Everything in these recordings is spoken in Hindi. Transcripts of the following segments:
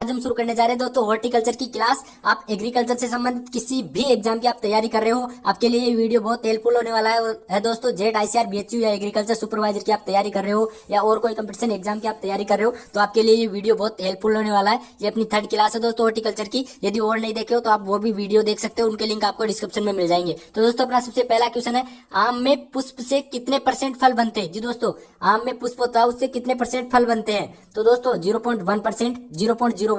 आज हम शुरू करने जा रहे हैं दोस्तों हॉर्टिकल्चर की क्लास। आप एग्रीकल्चर से संबंधित किसी भी एग्जाम की आप तैयारी कर रहे हो, आपके लिए ये वीडियो बहुत हेल्पफुल होने वाला है दोस्तों। जेड आईसीआर बीएचयू या एग्रीकल्चर सुपरवाइजर की आप तैयारी कर रहे हो या और कोई कंपटीशन एग्जाम की आप तैयारी कर रहे हो तो आपके लिए ये वीडियो बहुत हेल्पफुल होने वाला है। ये अपनी 3rd क्लास है दोस्तों हॉर्टिकल्चर की। यदि और नहीं देखे हो तो आप वो भी वीडियो देख सकते हो, उनके लिंक आपको डिस्क्रिप्शन में मिल जाएंगे। तो दोस्तों अपना सबसे पहला क्वेश्चन है, आम में पुष्प से कितने % फल बनते हैं। जी दोस्तों, आम में पुष्प होता है उससे कितने % फल बनते हैं। तो दोस्तों 0.1%, 0.01%,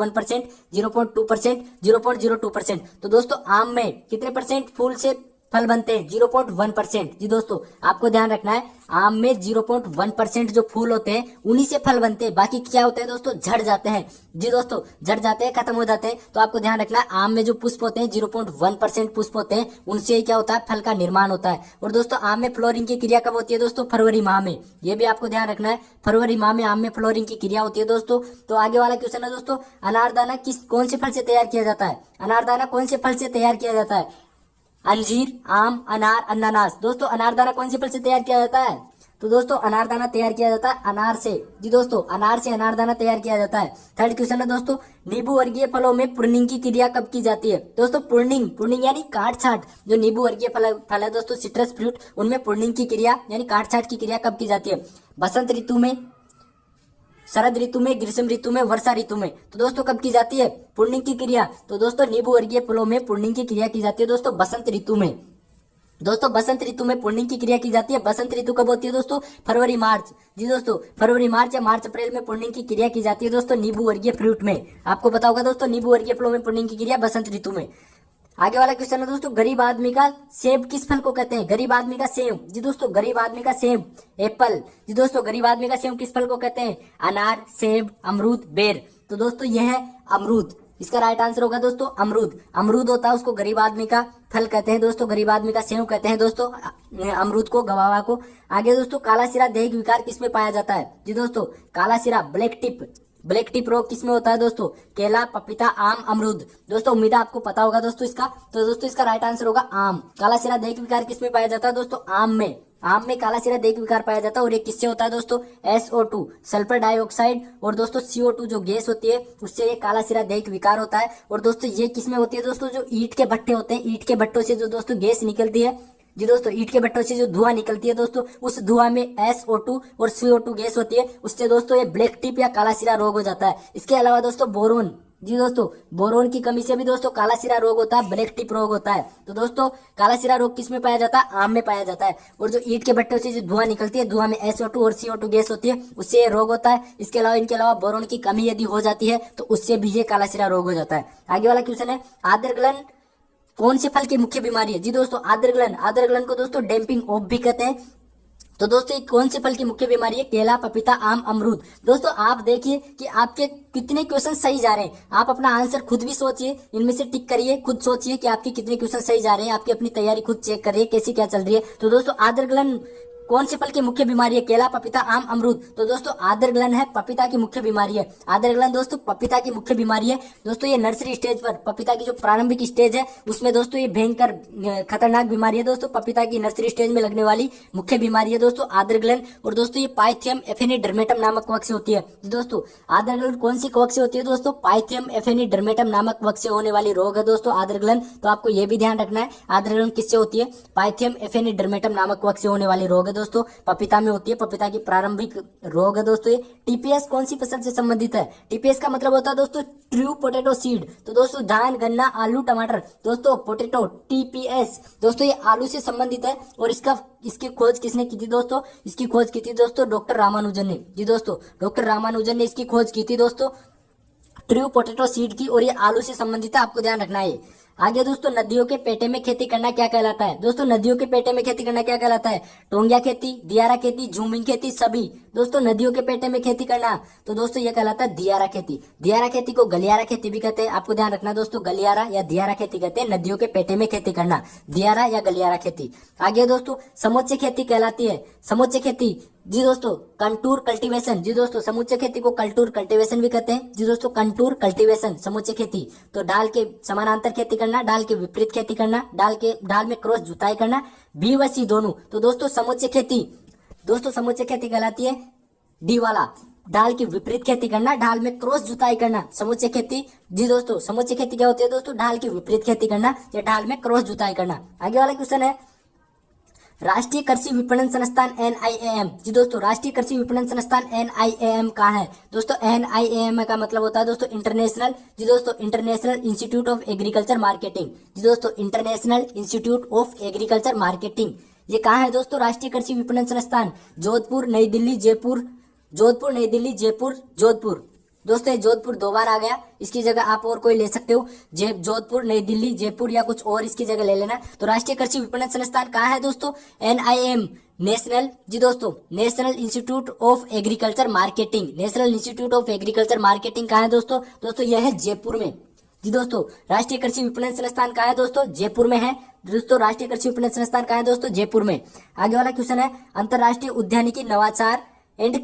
0.2%, 0.02%। तो दोस्तों आम में कितने % फूल से फल बनते हैं? 0.1%। जी दोस्तों आपको ध्यान रखना है, आम में 0.1% जो फूल होते हैं उन्हीं से फल बनते हैं। बाकी क्या होते हैं दोस्तों? झड़ जाते हैं। जी दोस्तों झड़ जाते हैं, खत्म हो जाते हैं। तो आपको ध्यान रखना है, आम में जो पुष्प होते हैं 0.1% पुष्प होते हैं, उनसे ही क्या होता है? फल का निर्माण होता है। और दोस्तों आम में फ्लोरिंग की क्रिया कब होती है दोस्तों? फरवरी माह में। ये भी आपको ध्यान रखना है, फरवरी माह में आम में फ्लोरिंग की क्रिया होती है दोस्तों। तो आगे वाला क्वेश्चन है दोस्तों, अनारदाना कौन से फल से तैयार किया जाता है? अनारदाना कौन से फल से तैयार किया जाता है? अंजीर, आम, अनार, अनानास। दोस्तों अनारदाना कौन से फल से तैयार किया जाता है? तो दोस्तों अनारदाना तैयार किया जाता है अनार से। जी दोस्तों अनार से अनारदाना तैयार किया जाता है। 3rd क्वेश्चन है दोस्तों, नींबू वर्गीय फलों में प्रूनिंग की क्रिया कब की जाती है? दोस्तों प्रूनिंग यानी काट छाट। जो नींबू वर्गीय फल है दोस्तों सिट्रस फ्रूट, उनमें प्रूनिंग की क्रिया यानी काट छाट की क्रिया कब की जाती है? बसंत ऋतु में, शरद ऋतु में, ग्रीष्म ऋतु में, वर्षा ऋतु में। तो दोस्तों कब की जाती है प्रूनिंग की क्रिया? तो दोस्तों नींबू वर्गीय फलों में प्रूनिंग की क्रिया की जाती है दोस्तों बसंत ऋतु में। दोस्तों बसंत ऋतु में प्रूनिंग की क्रिया की जाती है। बसंत ऋतु कब होती है दोस्तों? फरवरी मार्च। जी दोस्तों फरवरी मार्च या मार्च अप्रैल में प्रूनिंग की क्रिया की जाती है दोस्तों नींबू वर्गीय फ्रूट में। आपको पता होगा दोस्तों नींबू वर्गीय फलों में प्रूनिंग की क्रिया बसंत ऋतु में। आगे वाला क्वेश्चन है दोस्तों, गरीब आदमी का सेब किस फल को कहते हैं? गरीब आदमी का सेब। जी दोस्तों गरीब आदमी का सेब एप्पल। जी दोस्तों गरीब आदमी का सेब किस फल को कहते हैं? अनार, सेब, अमरूद, बेर। तो दोस्तों यह है अमरूद। इसका राइट आंसर होगा दोस्तों अमरूद। अमरूद होता है उसको गरीब आदमी का फल कहते हैं दोस्तों, गरीब आदमी का सेब कहते हैं दोस्तों अमरूद को, गवावा को। आगे दोस्तों काला सिरा देह विकार किसमें पाया जाता है? जी दोस्तों काला सिरा ब्लैक टिप रोग किसमें होता है दोस्तों? केला, पपीता, आम, अमरूद। दोस्तों उम्मीद है आपको पता होगा दोस्तों इसका। तो दोस्तों इसका राइट आंसर होगा आम। काला सिरा देह विकार किसमें पाया जाता है दोस्तों? आम में। आम में काला सिरा देह विकार पाया जाता है। और ये किससे होता है दोस्तों? SO2 सल्फर डाइऑक्साइड और दोस्तों CO2 जो गैस होती है उससे ये काला सिरा देह विकार होता है। और दोस्तों ये किसमें होती है दोस्तों? जो ईंट के भट्टे होते हैं, ईंट के भट्टों से जो दोस्तों गैस निकलती है। जी दोस्तों ईंट के भट्टों से जो धुआं निकलती है दोस्तों, उस धुआं में SO2 और CO2 गैस होती है, उससे दोस्तों ये ब्लैक टिप या काला सिरा रोग हो जाता है। इसके अलावा दोस्तों बोरोन, जी दोस्तों बोरोन की कमी से भी दोस्तों काला सिरा रोग होता है, ब्लैक टिप रोग होता है। तो दोस्तों काला सिरा रोग किस में पाया जाता है? आम में पाया जाता है। और जो ईंट के भट्टों से जो धुआं निकलती है, धुआं में SO2 और CO2 गैस होती है, उससे ये रोग होता है। इसके अलावा बोरोन की कमी यदि हो जाती है तो उससे भी ये काला सिरा रोग हो जाता है। आगे वाला क्वेश्चन है, आद्रगलन कौन से फल की मुख्य बीमारी है? जी दोस्तों आद्रगलन को दोस्तों डैम्पिंग ऑफ भी कहते हैं। तो दोस्तों ये कौन से फल की मुख्य बीमारी है? केला, पपीता, आम, अमरूद। दोस्तों आप देखिए कि आपके कितने क्वेश्चन सही जा रहे हैं। आप अपना आंसर खुद भी सोचिए, इनमें से टिक करिए, खुद सोचिए कि आपके कितने क्वेश्चन सही जा रहे हैं। आपकी अपनी तैयारी खुद चेक करिए कैसी क्या चल रही है। तो दोस्तों आद्रगलन कौन से फल की मुख्य बीमारी है? केला, पपीता, आम, अमरूद। तो दोस्तों आद्रगलन है पपीता की मुख्य बीमारी है। आद्रगलन दोस्तों पपीता की मुख्य बीमारी है। दोस्तों ये नर्सरी स्टेज पर, पपीता की जो प्रारंभिक स्टेज है उसमें दोस्तों ये भयंकर खतरनाक बीमारी है दोस्तों। पपीता की नर्सरी स्टेज में लगने वाली मुख्य बीमारी है दोस्तों आद्रगलन। और दोस्तों ये पाइथियम एफेनिडर्मेटम नामक कवक से होती है। दोस्तों आद्रगलन कौन सी कवक से होती है दोस्तों? पाइथियम एफेनिडर्मेटम नामक कवक से होने वाली रोग है दोस्तों आद्रगलन। तो आपको ये भी ध्यान रखना है आद्रगलन किससे होती है? पाइथियम एफेनिडर्मेटम नामक कवक से होने वाली रोग है दोस्तों, पपीता में होती है। पपीता की प्रारंभिक रोग है दोस्तों ये। टीपीएस कौन सी फसल से संबंधित है? टीपीएस का मतलब होता है दोस्तों ट्रू पोटैटो सीड। तो दोस्तों धान, गन्ना, आलू, टमाटर। दोस्तों पोटैटो टीपीएस दोस्तों ये आलू से संबंधित है। और इसकी खोज किसने की थी दोस्तों? इसकी खोज की थी दोस्तों डॉक्टर रामानुजन ने। जी दोस्तों डॉक्टर रामानुजन ने इसकी खोज की थी दोस्तों ट्रू पोटैटो सीड की। और ये आलू से संबंधित है, आपको ध्यान रखना है। आगे दोस्तों नदियों के पेटे में खेती करना क्या कहलाता है? दोस्तों नदियों के पेटे में खेती करना क्या कहलाता है? टोंगिया खेती, दियारा खेती, झूमिंग खेती, सभी। दोस्तों नदियों के पेटे में खेती करना तो दोस्तों ये कहलाता है दियारा खेती। दियारा खेती को गलियारा खेती भी कहते हैं, आपको ध्यान रखना दोस्तों। गलियारा या दियारा खेती कहते हैं नदियों के पेटे में खेती करना, दियारा या गलियारा खेती। आगे दोस्तों समोच्च खेती कहलाती है। समोच्च खेती जी दोस्तों कंटूर कल्टीवेशन। जी दोस्तों समूचे खेती को कंटूर कल्टीवेशन भी कहते हैं। जी दोस्तों कंटूर कल्टीवेशन समूचे खेती। तो डाल के समानांतर खेती करना, डाल के विपरीत खेती करना, डाल में क्रॉस जुताई करना, बी व सी दोनों। तो दोस्तों समूचे खेती कहलाती है डी वाला। ढाल की विपरीत खेती करना, ढाल में क्रॉस जुताई करना, समुच्चय खेती। जी दोस्तों, समुच्चय खेती क्या होती है दोस्तों? ढाल की विपरीत खेती करना या ढाल में क्रॉस जुताई करना। आगे वाला क्वेश्चन है, राष्ट्रीय कृषि विपणन संस्थान NIAM। जी दोस्तों, राष्ट्रीय कृषि विपणन संस्थान NIAM कहाँ है दोस्तों? NIAM का मतलब होता है दोस्तों इंटरनेशनल, जी दोस्तों, international institute of agriculture marketing. जी दोस्तों, international institute of agriculture marketing, ये कहाँ है दोस्तों? राष्ट्रीय कृषि विपणन संस्थान जोधपुर, नई दिल्ली, जयपुर, जोधपुर, नई दिल्ली, जयपुर, जोधपुर। दोस्तों ये जोधपुर दो बार आ गया, इसकी जगह आप और कोई ले सकते हो, जोधपुर, नई दिल्ली, जयपुर या कुछ और इसकी जगह ले लेना। तो राष्ट्रीय कृषि विपणन संस्थान कहाँ है दोस्तों? NIAM, नेशनल, जी दोस्तों, national institute of agriculture marketing. National institute of agriculture marketing कहाँ है दोस्तों? दोस्तों यह है जयपुर में। जी दोस्तों, राष्ट्रीय कृषि विपणन संस्थान कहाँ है दोस्तों? जयपुर में है। दोस्तों राष्ट्रीय कृषि विपणन संस्थान कहाँ है दोस्तों? जयपुर में। आगे वाला क्वेश्चन है, अंतरराष्ट्रीय उद्यानिकी नवाचार एंड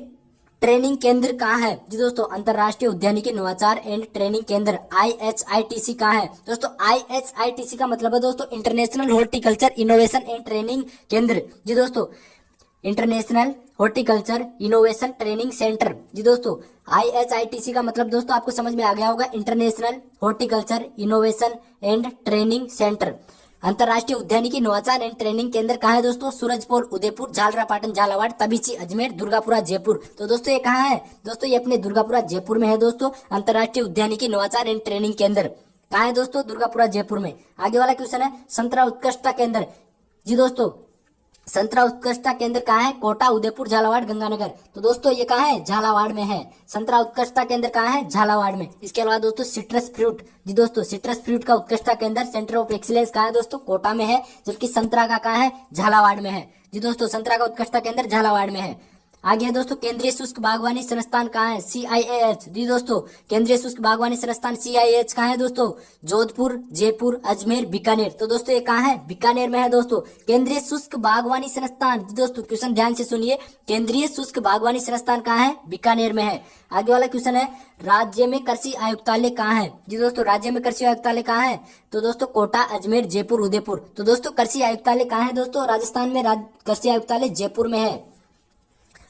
ट्रेनिंग केंद्र कहाँ है? जी दोस्तों, अंतरराष्ट्रीय उद्यानिकी नवाचार एंड ट्रेनिंग केंद्र IHITC कहाँ है दोस्तों? IHITC का मतलब है दोस्तों international horticulture innovation and training केंद्र। जी दोस्तों, international horticulture innovation training centre. जी दोस्तों, IHITC का मतलब दोस्तों आपको समझ में आ गया होगा, international horticulture innovation and training centre. अंतरराष्ट्रीय उद्यानिकी नवाचार एंड ट्रेनिंग केंद्र कहाँ है दोस्तों? सूरजपुर, उदयपुर, झालरापाटन, झालावाड़, तबीची, अजमेर, दुर्गापुरा, जयपुर। तो दोस्तों ये कहाँ है दोस्तों? ये अपने दुर्गापुरा जयपुर में है दोस्तों। अंतरराष्ट्रीय उद्यानिकी नवाचार एंड ट्रेनिंग केंद्र कहाँ है दोस्तों? दुर्गापुरा जयपुर में। आगे वाला क्वेश्चन है, संतरा उत्कृष्टता केंद्र। जी दोस्तों, संतरा उत्कृष्टता केंद्र कहाँ है? कोटा, उदयपुर, झालावाड़, गंगानगर। तो दोस्तों ये कहाँ है? झालावाड़ में है। संतरा उत्कृष्टता केंद्र कहाँ है? झालावाड़ में। इसके अलावा दोस्तों सिट्रस फ्रूट, जी दोस्तों, सिट्रस फ्रूट का उत्कृष्टता केंद्र सेंटर ऑफ एक्सीलेंस कहाँ है दोस्तों? कोटा में है। जबकि संतरा का कहाँ है? झालावाड़ में है। जी दोस्तों, संतरा का उत्कृष्टता केंद्र झालावाड़ में है। आगे है दोस्तों, केंद्रीय शुष्क बागवानी संस्थान कहाँ है? CIAH। जी दोस्तों, केंद्रीय शुष्क बागवानी संस्थान CIAH कहाँ है दोस्तों? जोधपुर, जयपुर, अजमेर, बीकानेर। तो दोस्तों ये कहाँ है? बीकानेर में है दोस्तों, केंद्रीय शुष्क बागवानी संस्थान। जी दोस्तों, क्वेश्चन ध्यान से सुनिए, केंद्रीय शुष्क बागवानी संस्थान कहाँ है? बीकानेर में है। आगे वाला क्वेश्चन है, राज्य में कृषि आयुक्तालय कहाँ है? जी दोस्तों, राज्य में कृषि आयुक्तालय कहाँ है? तो दोस्तों कोटा, अजमेर, जयपुर, उदयपुर। तो दोस्तों कृषि आयुक्तालय कहाँ है दोस्तों? राजस्थान में कृषि आयुक्तालय जयपुर में है।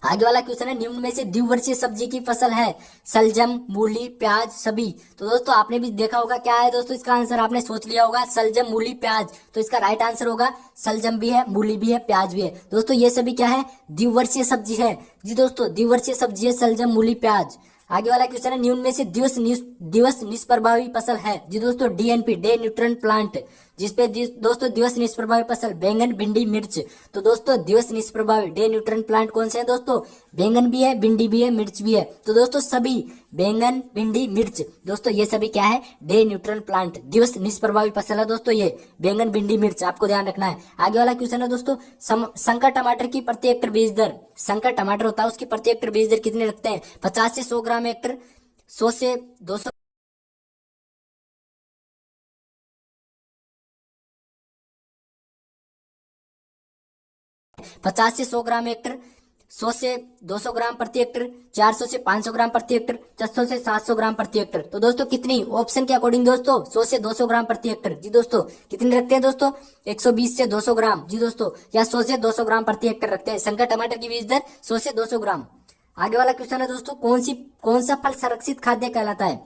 आगे वाला क्वेश्चन है, निम्न में से द्विवर्षीय सब्जी की फसल है? सलजम, मूली, प्याज, सभी। तो दोस्तों आपने भी देखा होगा क्या है दोस्तों इसका आंसर, आपने सोच लिया होगा सलजम, मूली, प्याज। तो इसका राइट आंसर होगा सलजम भी है, मूली भी है, प्याज भी है। दोस्तों ये सभी क्या है? द्विवर्षीय सब्जी है। जी दोस्तों, द्विवर्षीय सब्जी है सलजम, मूली, प्याज। आगे वाला क्वेश्चन है, निम्न में से दिवस निष्प्रभावी फसल है? जी दोस्तों, DNP, डे न्यूट्रन प्लांट, जिसपे दोस्तों दिवस निष्प्रभावी फसल बैंगन, भिंडी, मिर्च। तो दोस्तों दिवस निष्प्रभावी डे न्यूट्रन प्लांट कौन से हैं दोस्तों? बैंगन भी है, भिंडी भी है, मिर्च भी है। तो दोस्तों सभी बैंगन, भिंडी, मिर्च, दोस्तों ये सभी क्या है? डे न्यूट्रन प्लांट, दिवस निष्प्रभावी फसल है दोस्तों ये बैंगन, भिंडी, मिर्च, आपको ध्यान रखना है। आगे वाला क्वेश्चन है दोस्तों, संकर टमाटर की प्रति हेक्टर बीज दर। संकर टमाटर होता है उसकी प्रति हेक्टर बीज दर कितने रखते हैं? 50 से 100 ग्राम हेक्टर, 100 से 200 50 से 100 ग्राम हेक्टर, 100 से 200 ग्राम प्रति हेक्टर, 400 से 500 ग्राम प्रति हेक्टर, 600 से 700 ग्राम प्रति हेक्टर। तो दोस्तों कितनी? ऑप्शन के अकॉर्डिंग दोस्तों 100 से 200 ग्राम प्रति हेक्टर। जी दोस्तों, कितने रखते हैं दोस्तों? 120 से 200 ग्राम। जी दोस्तों, या 100 से 200 ग्राम प्रति हेक्टर रखते हैं। संकर टमाटर की बीज दर 100 से 200 ग्राम। आगे वाला क्वेश्चन है दोस्तों, कौन सा फल संरक्षित खाद्य कहलाता है?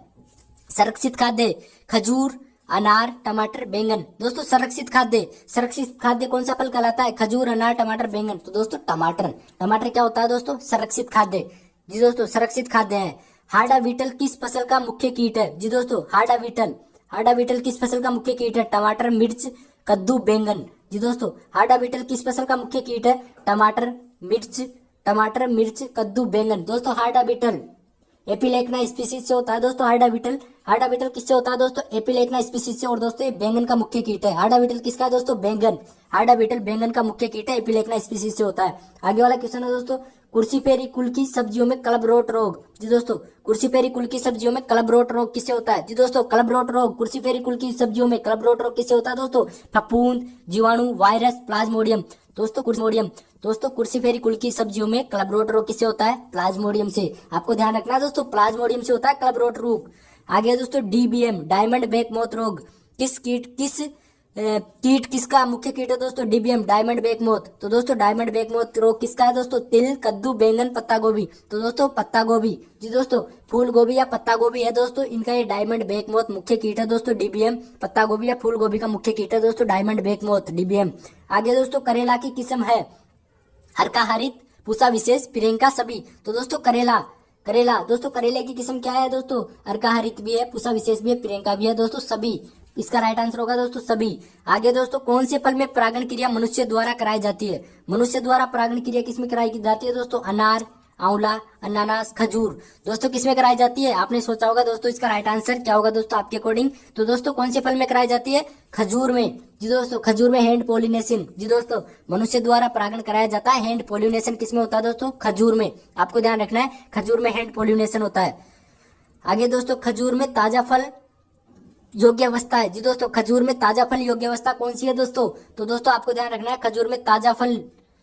संरक्षित खाद्य, खजूर, अनार, टमाटर, बैंगन। दोस्तों संरक्षित खाद्य कौन सा फल कहलाता है? खजूर, अनार, टमाटर, बैंगन। तो दोस्तों टमाटर क्या होता है दोस्तों? संरक्षित खाद्य। जी दोस्तों, संरक्षित खाद्य है। हार्डा बीटल किस फसल का मुख्य कीट है? जी दोस्तों, हार्डा बीटल किस फसल का मुख्य कीट है? टमाटर, मिर्च, कद्दू, बैंगन। जी दोस्तों, हार्डा बीटल किस फसल का मुख्य कीट है? टमाटर, मिर्च, कद्दू, बैंगन। दोस्तों हार्डा बीटल एपिलेक्ना स्पीसीज से होता है दोस्तों। हार्डा बीटल किससे होता है दोस्तों? एपिलेक्ना स्पीसीज से। और दोस्तों ये बैंगन का मुख्य कीट है। हार्डा बीटल किसका है दोस्तों? बैंगन। हार्डा बीटल बैंगन का मुख्य कीट है, एपिलेक्ना स्पीसीज से होता है। आगे वाला क्वेश्चन है दोस्तों, कुर्सीपेरी कुल की सब्जियों में क्लबरोट रोग। जी दोस्तों, कुर्सीपेरी कुल की सब्जियों में क्लबरोट रोग किससे होता है? जी दोस्तों, क्लबरोट रोग, कुर्सीपेरी कुल की सब्जियों में क्लबरोट रोग किससे होता है दोस्तों? फफूंद, जीवाणु, वायरस, प्लाज्मोडियम। दोस्तों कुर्सीफेरी कुल की सब्जियों में क्लबरोट रोग किससे होता है? प्लाज्मोडियम से। आपको ध्यान रखना है दोस्तों, प्लाज्मोडियम से होता है क्लबरोट रोग। आगे दोस्तों DBM, डायमंड बैक मोथ रोग, किस कीट किसका मुख्य कीट है दोस्तों? DBM, diamond back moth. तो दोस्तों डायमंड बेकमोथ रोग किसका है दोस्तों? तिल, कद्दू, बैंगन, पत्ता गोभी। तो दोस्तों पत्ता गोभी, जी दोस्तों फूल गोभी या पत्ता गोभी है दोस्तों, इनका ये डायमंड बेकमोथ मुख्य कीट है दोस्तों। डीबीएम पत्ता गोभी या फूल गोभी का मुख्य कीट है दोस्तों डायमंड बेकमोथ, डीबीएम। आगे दोस्तों करेला की किस्म है हरका हरित, पूसा विशेष, प्रियंका, सभी। तो दोस्तों करेला, करेला दोस्तों करेले की किस्म क्या है दोस्तों? हरका हरित भी है, पूसा विशेष भी है, प्रियंका भी है दोस्तों, सभी। इसका राइट आंसर होगा दोस्तों सभी। आगे दोस्तों कौन से फल में परागण क्रिया मनुष्य द्वारा कराई जाती है? मनुष्य द्वारा परागण क्रिया किसमें कराई जाती है दोस्तों? अनार, आंवला, अनानास, खजूर। दोस्तों किसमें कराई जाती है? आपने सोचा होगा दोस्तों इसका राइट आंसर क्या होगा दोस्तों आपके अकॉर्डिंग? तो दोस्तों कौन से फल में कराई जाती है? खजूर में, जी दोस्तों खजूर में हैंड पोलिनेशन। जी दोस्तों मनुष्य द्वारा परागण कराया जाता है, हैंड पोलिनेशन किसमें होता है दोस्तों? खजूर में। आपको ध्यान रखना है खजूर में हैंड पोलिनेशन होता है। आगे दोस्तों खजूर में ताजा फल योग्य अवस्था है। जी दोस्तों खजूर में ताजा फल योग्य अवस्था कौन सी है दोस्तों? तो दोस्तों आपको ध्यान रखना है खजूर में ताजा फल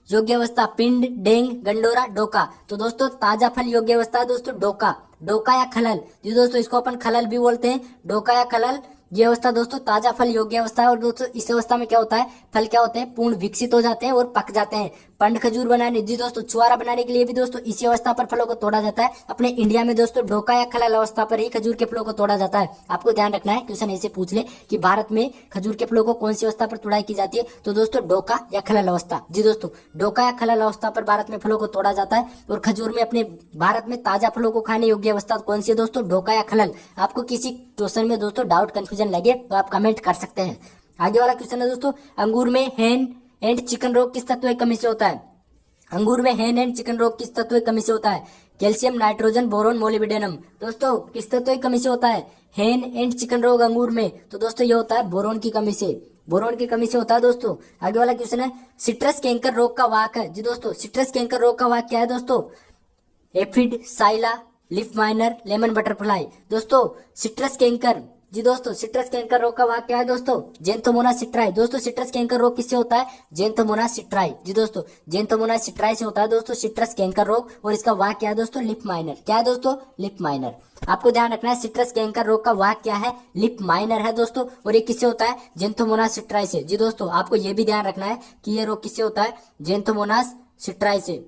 योग्य अवस्था पिंड, डेंग, गंडोरा, डोका। तो दोस्तों ताजा फल योग्य अवस्था है दोस्तों डोका, डोका या खलल। जी दोस्तों इसको अपन खलल भी बोलते हैं, डोका या खलल। ये अवस्था दोस्तों ताजा फल योग्य अवस्था है। और दोस्तों इस अवस्था में क्या होता है? फल क्या होते हैं? पूर्ण विकसित हो जाते हैं और पक जाते हैं। पंड खजूर बनाने, जी दोस्तों छुआरा बनाने के लिए भी दोस्तों इसी अवस्था पर फलों को तोड़ा जाता है। अपने इंडिया में दोस्तों डोका या खलल अवस्था पर ही खजूर के फलों को तोड़ा जाता है। आपको ध्यान रखना है, क्वेश्चन ऐसे पूछ ले कि भारत में खजूर के फलों को कौन सी अवस्था पर तोड़ाई की जाती है? तो दोस्तों डोका या खलल अवस्था। जी दोस्तों डोका या खलल अवस्था पर भारत में फलों को तोड़ा जाता है। और खजूर में अपने भारत में ताजा फलों को खाने योग्य अवस्था कौन सी है दोस्तों? डोका या खलल। आपको किसी क्वेश्चन में दोस्तों डाउट कंफ्यूजन लगे तो आप कमेंट कर सकते हैं। आगे वाला क्वेश्चन है दोस्तों अंगूर में हैन एंड चिकन रोग किस तत्व की कमी से होता है? अंगूर में हैन एंड चिकन रोग किस तत्व की कमी से होता है? Calcium, nitrogen, boron, molybdenum. दोस्तों किस तत्व की कमी से होता है हैन एंड चिकन रोग अंगूर में? तो दोस्तों ये होता है बोरोन की कमी से, बोरोन की कमी से होता है दोस्तों। आगे वाला क्वेश्चन है सिट्रस कैंकर रोग का वाहक है। जी दोस्तों सिट्रस कैंकर रोग का वाहक क्या है दोस्तों? एफिड, साइला, लिफ माइनर, लेमन बटरफ्लाई। दोस्तों सिट्रस कैंकर, जी दोस्तों सिट्रस कैंकर रोग का वाक्य क्या है दोस्तों? Xanthomonas citri. दोस्तों सिट्रस कैंकर रोग किससे होता है? Xanthomonas citri. जी दोस्तों जेंथोमोनास सिट्राई से होता है दोस्तों सिट्रस कैंकर रोग। और इसका वाक्य क्या है दोस्तों? Lip minor. क्या है दोस्तों? Lip minor. आपको ध्यान रखना है सिट्रस कैंकर रोग का वाक्य क्या है? लिप माइनर है दोस्तों। और ये किससे होता है? जेंथोमोनास सिट्राई से। जी दोस्तों आपको ये भी ध्यान रखना है कि ये रोग किससे होता है? जेंथोमोनास सिट्राई से,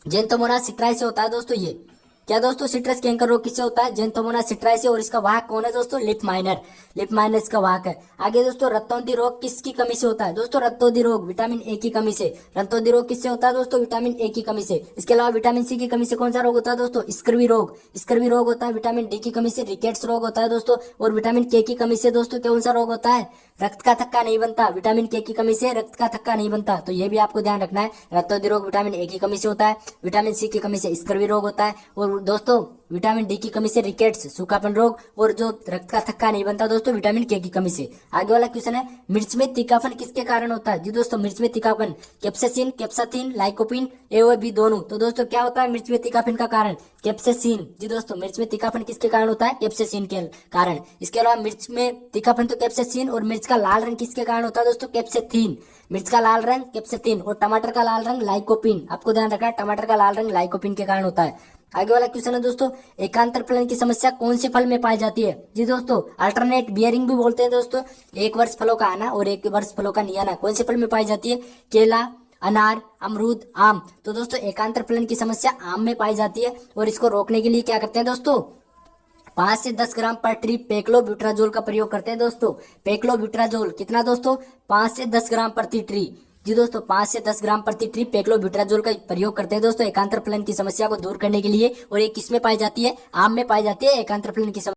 जेंथोमोनास सिट्राई से होता है दोस्तों ये। क्या दोस्तों सिट्रस कैंकर रोग किससे होता है? जेंथोमोनास सिट्राई से। और इसका वाहक कौन है दोस्तों? लिप माइनर, लिप माइनर इसका वाहक है। आगे दोस्तों रक्तौंधी रोग किसकी कमी से होता है? दोस्तों रक्तौंधी रोग विटामिन ए की कमी से। रक्तौंधी रोग किससे होता है दोस्तों? विटामिन ए की कमी से। इसके अलावा विटामिन सी की कमी से कौन सा रोग होता है दोस्तों? स्कर्वी रोग, स्कर्वी रोग होता है। विटामिन डी की कमी से रिकेट्स रोग होता है दोस्तों। और विटामिन के की कमी से दोस्तों कौन सा रोग होता है? रक्त का थक्का नहीं बनता। विटामिन के की कमी से रक्त का थक्का नहीं बनता। तो ये भी आपको ध्यान रखना है। रक्तौंधी रोग विटामिन ए की कमी से होता है, विटामिन सी की कमी से स्कर्वी रोग होता है। और दोस्तों विटामिन डी की कमी से रिकेट्स, सूखापन रोग। और जो रक्त का थक्का नहीं बनता दोस्तों विटामिन के की कमी से। आगे वाला क्वेश्चन है मिर्च में तीखापन किसके कारण होता है? जी दोस्तों मिर्च में तीखापन कैप्सेसिन, कैप्साथिन, लाइकोपिन, ए और बी दोनों। तो दोस्तों क्या होता है मिर्च में तीखापन का कारण? कैप्सेसिन। जी दोस्तों मिर्च में तीखापन किसके कारण होता है? कैप्सेसिन के कारण। इसके अलावा मिर्च में तीखापन तो कैप्सेसिन। और मिर्च का लाल रंग किसके कारण होता है दोस्तों? कैप्सेथिन। मिर्च का लाल रंग कैप्सेथिन। और टमाटर का लाल रंग लाइकोपिन। आपको ध्यान रखना है टमाटर का लाल रंग लाइकोपिन के कारण होता है। आगे वाला क्वेश्चन है दोस्तों एकांतर फलन की समस्या कौन से फल में पाई जाती है? जी दोस्तों अल्टरनेट बियरिंग भी बोलते हैं दोस्तों। एक वर्ष फलों का आना और एक वर्ष फलों का नहीं आना कौन से फल में पाई जाती है? केला, अनार, अमरूद, आम। तो दोस्तों एकांतर फलन की समस्या आम में पाई जाती है। और इसको रोकने के लिए क्या करते हैं दोस्तों? 5 से 10 ग्राम पर ट्री पेक्लोब्यूट्राजोल का प्रयोग करते हैं दोस्तों। पेक्लोब्यूट्राजोल कितना दोस्तों? 5 से 10 ग्राम प्रति ट्री। जी दोस्तों 5 से 10 ग्राम प्रति ट्री पेक्लोब्यूट्राजोल का प्रयोग करते हैं दोस्तों एकांतर फलन की समस्या को दूर करने के लिए। और ये किस में पाई जाती है? आम में पाई जाती है एकांतर फलन की समस्या।